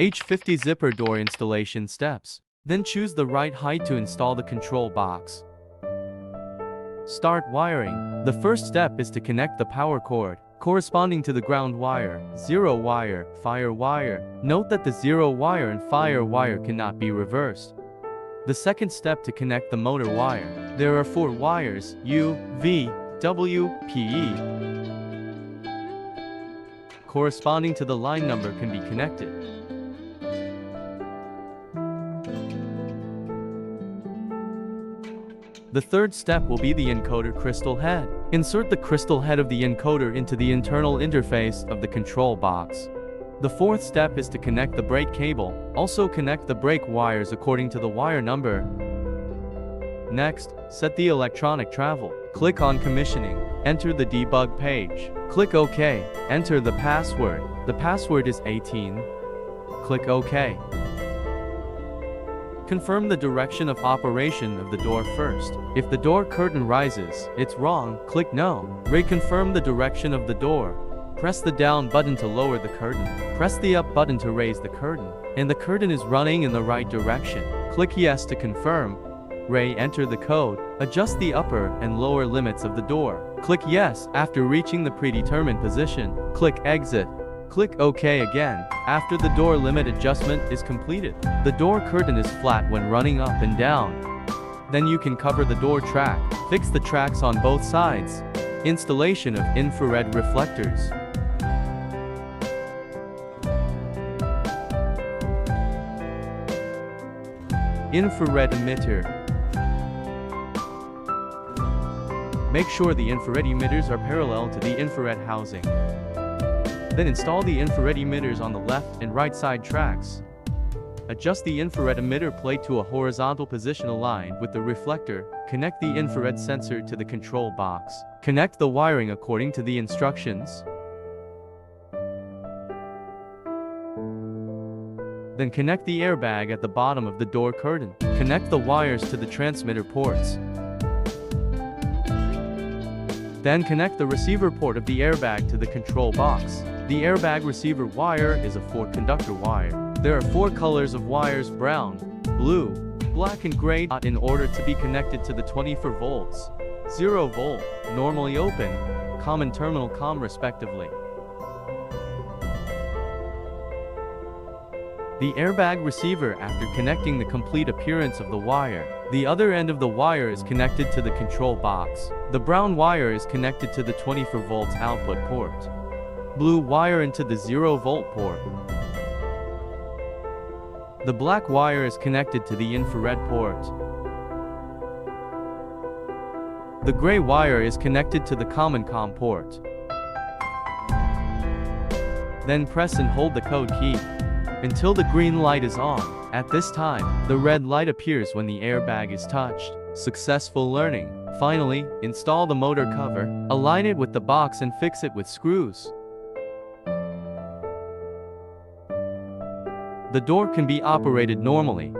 H50 zipper door installation steps. Then choose the right height to install the control box. Start wiring. The first step is to connect the power cord, corresponding to the ground wire, 0 wire, fire wire. Note that the 0 wire and fire wire cannot be reversed. The second step to connect the motor wire. There are 4 wires, U, V, W, PE. Corresponding to the line number can be connected. The third step will be the encoder crystal head. Insert the crystal head of the encoder into the internal interface of the control box. The fourth step is to connect the brake cable. Also connect the brake wires according to the wire number. Next, set the electronic travel. Click on commissioning. Enter the debug page. Click OK. Enter the password. The password is 18. Click OK. Confirm the direction of operation of the door first. If the door curtain rises, it's wrong. Click No. Reconfirm the direction of the door. Press the down button to lower the curtain. Press the up button to raise the curtain. And the curtain is running in the right direction. Click Yes to confirm. Enter the code. Adjust the upper and lower limits of the door. Click Yes after reaching the predetermined position. Click Exit. Click OK again. After the door limit adjustment is completed, the door curtain is flat when running up and down. Then you can cover the door track. Fix the tracks on both sides. Installation of infrared reflectors. Infrared emitter. Make sure the infrared emitters are parallel to the infrared housing. Then install the infrared emitters on the left and right side tracks. Adjust the infrared emitter plate to a horizontal position aligned with the reflector. Connect the infrared sensor to the control box. Connect the wiring according to the instructions. Then connect the airbag at the bottom of the door curtain. Connect the wires to the transmitter ports. Then connect the receiver port of the airbag to the control box. The airbag receiver wire is a 4-conductor wire. There are 4 colors of wires: brown, blue, black and gray, in order to be connected to the 24 volts, 0 volt, normally open, common terminal COM respectively. The airbag receiver, after connecting the complete appearance of the wire, the other end of the wire is connected to the control box. The brown wire is connected to the 24 volts output port. Blue wire into the 0 volt port. The black wire is connected to the infrared port. The gray wire is connected to the common COM port. Then press and hold the code key until the green light is on. At this time, the red light appears when the airbag is touched. Successful learning. Finally, install the motor cover, align it with the box and fix it with screws. The door can be operated normally.